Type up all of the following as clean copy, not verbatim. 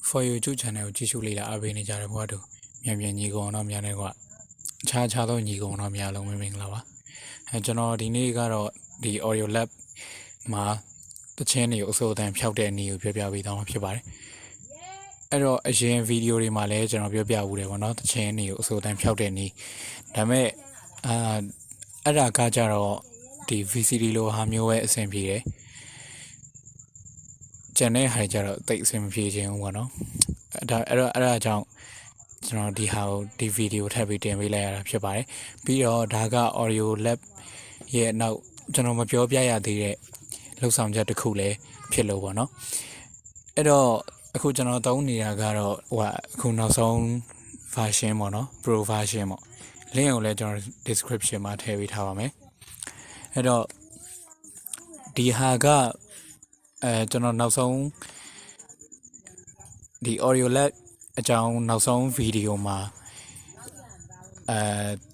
for you ကျ channel ကိုကြည့်ရှုလေ့လာအားပေးနေကြတဲ့ဘဝတို့မြန်ညီကောင်တော့များနေကွာခြားတော့ညီကောင်တော့များလုံးမင်္ဂလာပါကျွန်တော်ဒီနေ့ကတော့ဒီ audio lab မှာတခြင်းတွေကိုအစိုးအတန်ဖြောက်တဲ့အနေကိုပြောပြပေးသွားမှာဖြစ်ပါတယ်အဲ့တော့အရင်ဗီဒီယိုတွေမှာလည်းကျွန်တော်ပြောပြဦးတယ်ပေါ့နော်တခြင်းတွေကိုအစိုးအတန်ဖြောက်တဲ့အနေဒါပေမဲ့အဲ့ဒါကကြတော့ဒီ VCD လိုဟာမျိုးပဲအဆင်ပြေတယ်ကျန်တဲ့ဟာကြတော့တိတ်အဆင်မပြေခြင်းဘူးပေါ့နော်အဲ့ဒါကြောင့်ကျွန်တော်ဒီဟာကိုဒီဗီဒီယိုထပ်ပြီးတင်ပေးလိုက်ရတာဖြစ်ပါတယ်ပြီးတော့ဒါက audio lab ရဲ့နောက်ကျွန်တော်မပြောပြရသေးတဲ့လောက်ဆောင်ချက်တစ်ခုလည်းဖြစ်လို့ပေါ့နော်အဲ့တော့အခုကျွန်တော်သုံးနေတာကတော့အခုနောက်ဆုံး version ပေါ့နော် pro version ပေါ့ link ကိုလည်းကျွန်တော် description မှာထည့်ပေးထားပါမယ်အဲ့တော့ဒီဟာကကျွန်တော်နောက်ဆုံးဒီ audio lab အကြောင်းနောက်ဆုံးဗီဒီယိုမှာ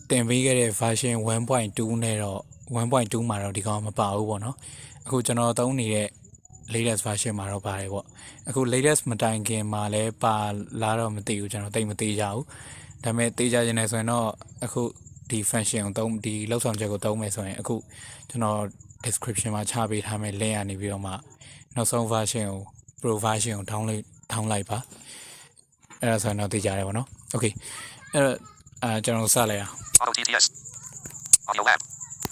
တင်ပေးခဲ့တဲ့ version 1.2 နဲ့တော့ 1.2 မှာတော့ဒီကောင်မပါဘူးပေါ့နော်အခုကျွန်တော်သုံးနေတဲ့ latest version မှာတော့ပါတယ်ပေါ့အခု latest မတိုင်ခင်မှာလည်းပါလာတော့မသိဘူးကျွန်တော်တိတ်မသိကြဘူးဒါပေမဲ့သိကြရင်လည်းဆိုရင်တော့အခုဒီ function ကိုသုံးဒီလောက်ဆောင်ချက်ကိုသုံးမယ်ဆိုရင်အခုကျွန်တော် description မှာချပေးထားမယ် link ကနေပြီးတော့မှနောက်ဆုံး version ကို pro version ကို download လိုက်ပါအဲ့ဒါဆိုရင်တော့သိကြရတယ်ပေါ့နော် okay အဲ့တော့ကျွန်တော်စလိုက်အောင်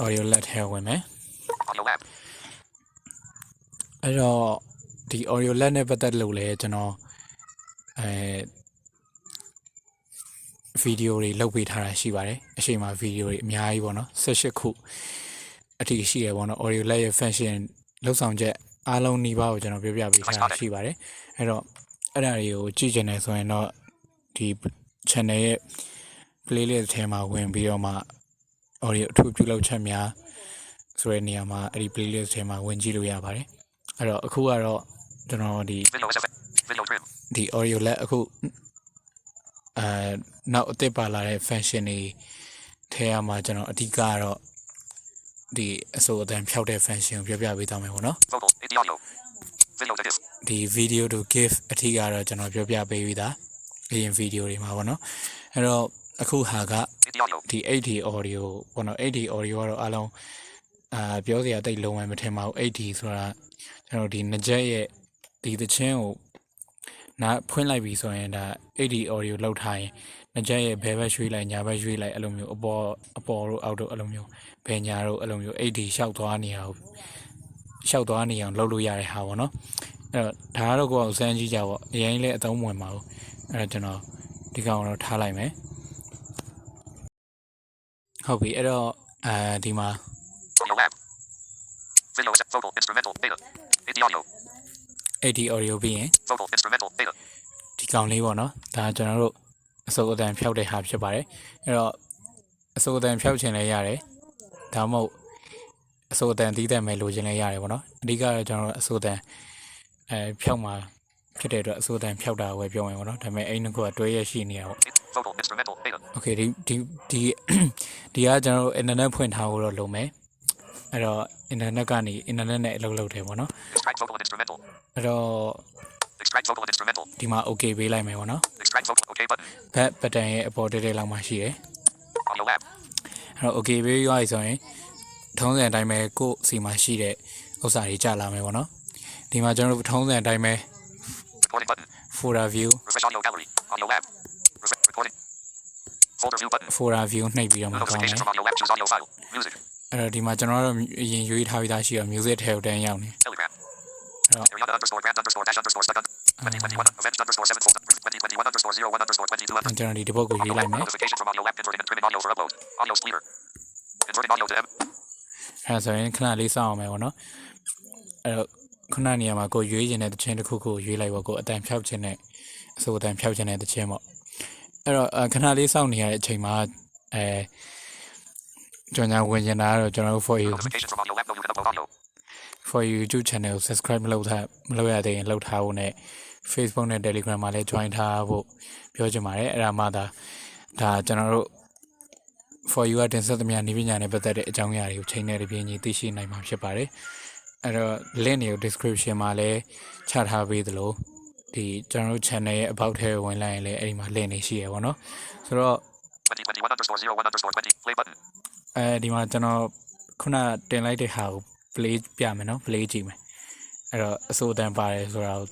audio lab ထဲဝင်မယ်အဲ့တော့ဒီ audio lab နဲ့ပတ်သက်လို့လည်းကျွန်တော်ဗီဒီယိုတွေလုပ်ပေးထားတာရှိပါတယ်အရှိမဗီဒီယိုတွေအများကြီးပေါ့နော်18ခုအထိရှိရပေါ့နော် audio lab ရဲ့ function လောက်ဆောင်ချက်အားလုံးနှီးပါးကိုကျွန်တော်ပြောပြပေးထားတာရှိပါတယ်အဲ့တော့အဲ့ဒါတွေကိုကြည့်ချင်တယ်ဆိုရင်တော့ဒီ channel ရဲ့ playlist ထဲမှာဝင်ပြီးတော့မှ audio အထူးပြုလုပ်ချက်များဆိုတဲ့နေရာမှာအဲ့ဒီ playlist ထဲမှာဝင်ကြည့်လို့ရပါတယ်အဲ့တော့အခုကတော့ကျွန်တော်ဒီ audio lab အခုနောက်အသစ်ပါလာတဲ့ function တွေထဲမှာကျွန်တော်အဓိကကတော့ဒီအစိုးအတန်ဖြောက်တဲ့ function ကိုပြောပြပေးသွားမယ်ပေါ့နော်ဒီ video to give အထီးကတော့ကျွန်တော်ပြောပြပေးပြီးသားအရင် video တွေမှာပေါ့နော်အဲ့တော့အခုဟာကဒီ 8D audio ပေါ့နော် 8D audio ကတော့အားလုံးပြောစရာတိတ်လုံးဝမထင်ပါဘူး 8D ဆိုတာကျွန်တော်ဒီငကြက်ရဲ့ဒီသချင်းကိုနားဖွင့်လိုက်ပြီဆိုရင်ဒါ 8D audio လောက်ထားရင်ငကြက်ရဲ့ဘဲဘက်ရွှေ့လိုက်ညာဘက်ရွှေ့လိုက်အဲ့လိုမျိုးအပေါ်တို့အောက်တို့အဲ့လိုမျိုးဘယ်ညာတို့အဲ့လိုမျိုး 8D ရှောက်သွားနေအောင်လုပ်လို့ရတဲ့ဟာပေါ့နော်အဲ့တော့ဒါကတော့ကိုယ်စမ်းကြည့်ကြပေါ့အရင်လည်းအသုံးဝင်ပါဘူးအဲ့တော့ကျွန်တော်ဒီကောင်တော့ထားလိုက်မယ်ဟုတ်ပြီအဲ့တော့ဒီမှာ AD audio ပြီးရင်ဒီကောင်လေးပေါ့နော်ဒါကျွန်တော်တို့အစိုးအတန်ဖြောက်တဲ့ဟာဖြစ်ပါတယ်အဲ့တော့အစိုးအတန်ဖြောက်ချင်လည်းရတယ်ဒါမှမဟုတ်အစိုးအတန်တီးတက်မယ်လို့ခြင်းလည်းရတယ်ပေါ့နော်အဓိကတော့ကျွန်တော်တို့အစိုးအတန်ဖြောက်မှာဖြစ်တဲ့အတွက်အစိုးအတန်ဖြောက်တာကိုပဲပြောမယ်ပေါ့နော်ဒါပေမဲ့အဲ့နှစ်ခုကတွဲရရှိနေတာပေါ့okay ဒီကကျွန်တော်တို့ internet ဖွင့်ထားဖို့တော့လုပ်မယ်အဲ့တော့ internet နဲ့အလုပ်လုပ်တယ်ပေါ့နော်အဲ့တော့ဒီမှာ okay ပေးလိုက်မယ်ပေါ့နော် back button ရဲ့အပေါ်တဲလောက်မှရှိတယ်အဲ့တော့ okay ပေးရပြီဆိုရင်ထုံးစံအတိုင်းပဲကိုယ့်စီမှာရှိတဲ့ဥစ္စာတွေကြာလာမယ်ပေါ့နော်ဒီမှာကျွန်တော်တို့ထုံးစံအတိုင်းပဲ folder view နှိပ်ပြီးတော့မှကောင်းတယ်အဲ့တော့ဒီမှာကျွန်တော်တို့အရင်ရွေးထားပြီးသားရှိတော့ music ထဲကိုတန်းရောက်နေကျွန်တော်ဒီတစ်ပုတ်ကိုရွေးလိုက်မယ်အဲ့ဆိုရင်ခဏလေးစောင့်အောင်မယ်ပေါ့နော်အဲ့တော့ခုနနေရာမှာကိုရွေးချင်တဲ့တခြင်းတစ်ခုကိုရွေးလိုက်ပေါ့ကိုအတန်ဖြောက်ခြင်းနဲ့အစိုးအတန်ဖြောက်ခြင်းနဲ့တခြင်းပေါ့အဲ့တော့ခဏလေးစောင့်နေရတဲ့အချိန်မှာကျွန်တော်ဝင်နေတာတော့ကျွန်တော်တို့ for you YouTube channel subscribe မလုပ်ရသေးရင်လုပ်ထားဖို့နဲ့ Facebook နဲ့ Telegram မှာလည်း join ထားဖို့ပြောချင်ပါတယ်အဲ့ဒါမှဒါကျွန်တော်တို့ for you ကတင်ဆက်သမျှနေပညာနဲ့ပတ်သက်တဲ့အကြောင်းအရာတွေကိုချိန်နဲ့တပြေးညီသိရှိနိုင်မှာဖြစ်ပါတယ်အဲ့တော့ link တွေကို description မှာလည်းချထားပေးသလို ဒီကျွန်တော်တို့ channel ရဲ့ about ထဲဝင်လိုက်ရင်လည်းအဲ့ဒီမှာ link နေရှိရပါတော့ဆိုတော့ဒီမှာကျွန်တော်ခုနတင်လိုက်တဲ့ဟာကို play ပြမယ်နော် play ကြည့်မယ်အဲ့တော့အစိုးအတန်ပါတယ်ဆိုတာကို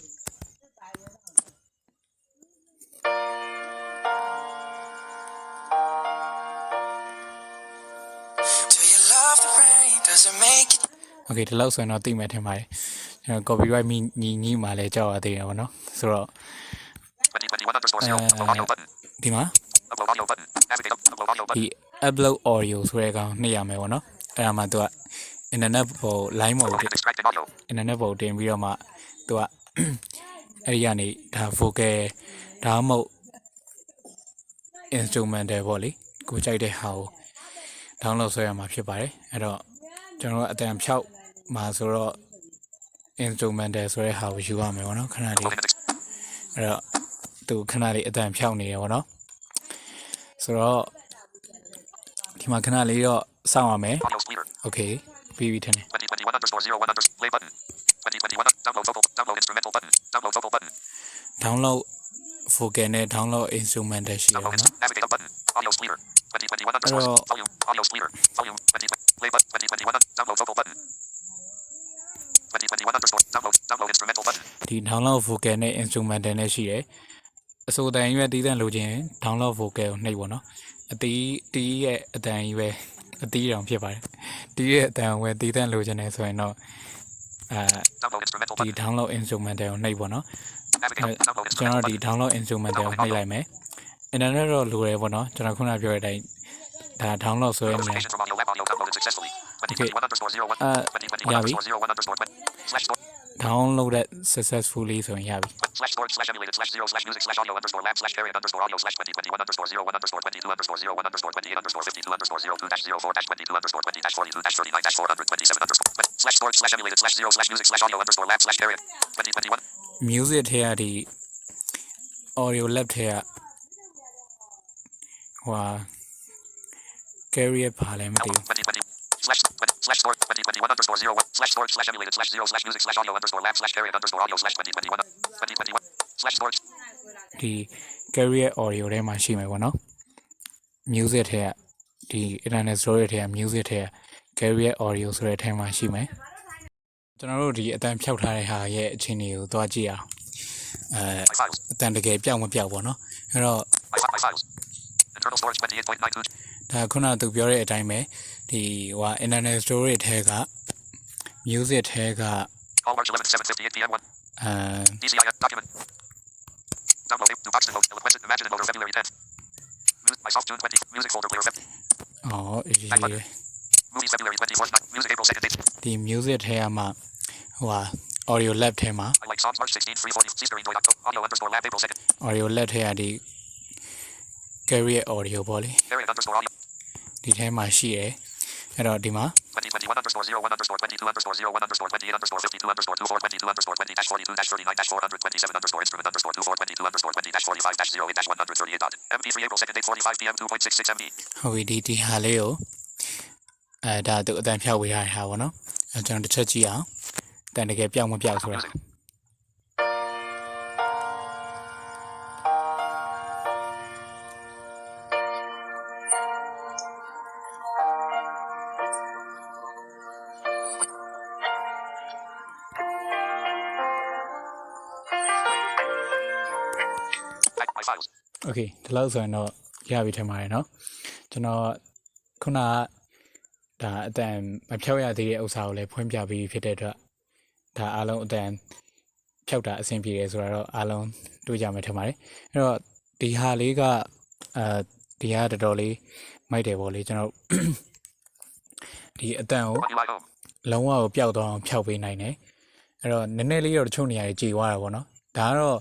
โอเคဒီလောက်ဆိုရင်တော့သိမယ်ထင်ပါတယ်ကျွန်တော် copyright ညီမှာလည်းကြောက်ရသေးတယ်ဗောနော်ဆိုတော့ဒီမှာဒီ upload audio ဆိုတဲ့ကောင်နှိပ်ရမယ်ဗောနော်အဲ့ဒါမှသူက internet ပေါ် line ပေါ်internet ပေါ်တင်ပြီးတော့မှသူကအဲ့ဒီကနေဒါ vocal ဒါမှမဟုတ် instrumental ပေါ့လေကိုကြိုက်တဲ့ဟာကို download ဆွဲရမှာဖြစ်ပါတယ်အဲ့တော့ကျွန်တော်အတန်ဖြောက်မှာဆိုတော့ instrumental ဆိုတဲ့ဟာကိုယူရမယ်ဗောနော်ခဏလေးအဲ့တော့သူခဏလေးအတန်ဖြောက်နေတယ်ဗောနော်ဆိုတော့ဒီမှာခဏလေးတော့စောင့်ရမယ်โอเคပြီးပြီထင်တယ်download vocal နဲ့ download instrumental ရှိတယ်ဗောနော်ဒီ download vocal နဲ့ instrumental နဲ့ရှိတယ်အစိုးအတန်ကြီးပဲတီးတန့်လိုချင် download vocal ကိုနှိပ်ပေါ့နော်အတီးရဲ့အတန်ကြီးပဲအတီးတောင်ဖြစ်ပါတယ်တီးရဲ့အတန်ကိုတီးတန့်လိုချင်တယ်ဆိုရင်တော့ဒီ download instrumental ကိုနှိပ်ပေါ့နော်ကျွန်တော်ဒီ download instrumental ကိုနှိပ်လိုက်မယ် internet တော့လိုတယ်ပေါ့နော်ကျွန်တော်ခုနပြောတဲ့အတိုင်းဒါ download ဆိုရနေရပြီdownloaded successfully ဆိုရင်ရပြီmusic ထဲကဒီ audio lab ထဲကဟွာ carrier ပါလဲမသိဘူးဒီ carrier audio ထဲမှာရှိမယ်ပေါ့နော် music ထဲကဒီ internet storage ထဲက music ထဲက carrier audio ဆိုတဲ့ထဲမှာရှိမယ်ကျွန်တော်တို့ဒီအတန်ဖြောက်ထားတဲ့ဟာရဲ့အခြေအနေကိုသွားကြည့်အောင်အတန်တကယ်ပြောက်မပြောက်ပေါ့နော်အဲ့တော့ဒါခုနကသူပြောတဲ့အတိုင်းပဲဒီဟို internet storage ထဲက music ထဲကDCI document download to box to requested imagine loader February 10th myself June 20 music folder clear movies February 24th music April 2nd date ဒီ music ထဲမှာဟို audio lab ထဲမှာ I like songs March 16 340 Caesar enjoy audio underscore lab April 2nd audio lab ထဲကဒီ carrier audio ပေါ့လေ carrier underscore audio ဒီထဲမှာရှိရယ်အဲ့တော့ဒီမှာ2021 underscore 01 underscore 22 underscore 01 underscore 28 underscore 52 underscore 24 22 underscore 20 dash 42 dash 39 dash 427 underscore instrument underscore 24 22 underscore 20 dash 45 dash 08 dash 138 dot mp3 April 2nd date 45 pm 2.66 mb ဟုတ်ပြီဒီဟာလေးကိုဒါသူအတန်ဖြောက်ဝေးရတဲ့ဟာပေါ့နော်ကျွန်တော်တစ်ချက်ကြည့်အောင်တန်တကယ်ပြောက်မပြောက်ဆိုတာโอเคဒီလောက်ဆိုရင်တော့ရပြီထင်ပါတယ်เนาะကျွန်တော်ခုနကဒါအတန်မဖြောက်ရသေးတဲ့ဥစ္စာကိုလည်းဖွင့်ပြပြီးဖြစ်တဲ့အတွက်ဒါအားလုံးအတန်ဖြောက်တာအဆင်ပြေတယ်ဆိုတော့အားလုံးတွေ့ကြမယ်ထင်ပါတယ်အဲ့တော့ဒီဟာလေးကဒီဟာတော်တော်လေးမိုက်တယ်ပေါ့လေကျွန်တော်ဒီအတန်ကိုလုံးဝကိုပျောက်သွားအောင်ဖြောက်ပေးနိုင်တယ်အဲ့တော့နည်းနည်းလေးတော့တချို့နေရာတွေကြေသွားတာပေါ့နော်ဒါကတော့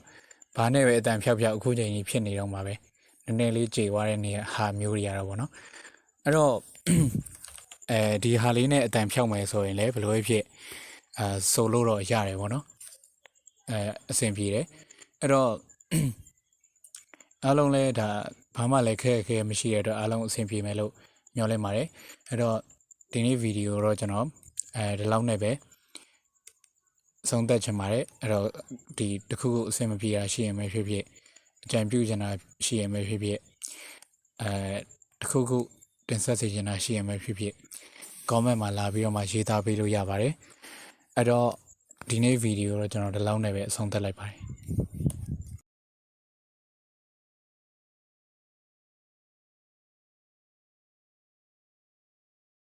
ဘာနဲ့ပဲအတန်ဖြောက်အခုချိန်ကြီးဖြစ်နေတော့မှာပဲနည်းနည်းလေးကြေသွားတဲ့နေရာဟာမျိုးတွေရတော့ပေါ့နော်အဲ့တော့ဒီဟာလေးနဲ့အတန်ဖြောက်မယ်ဆိုရင်လည်းဘယ်လိုဖြစ်ဆိုလို့တော့ရတယ်ပေါ့နော်အဆင်ပြေတယ်အဲ့တော့အားလုံးလည်းဒါဘာမှလည်းခဲမရှိတဲ့အတွက်အားလုံးအဆင်ပြေမယ်လို့မျှော်လင့်ပါတယ်အဲ့တော့ဒီနေ့ဗီဒီယိုတော့ကျွန်တော်ဒီလောက်နဲ့ပဲ ဆုံးသက်ချင်ပါတယ်အဲ့တော့ဒီတစ်ခုခုအဆင်မပြေတာရှိရင်ပဲဖြစ်ဖြစ်အကြံပြုချင်တာရှိရင်ပဲဖြစ်ဖြစ်တစ်ခုခုတင်ဆက်စေချင်တာရှိရင်ပဲဖြစ်ဖြစ် comment မှာလာပြီးတော့မှရေးသားပေးလို့ရပါတယ်အဲ့တော့ဒီနေ့ဗီဒီယိုတော့ကျွန်တော်ဒီလောက်နဲ့ပဲအဆုံးသတ်လိုက်ပါတယ်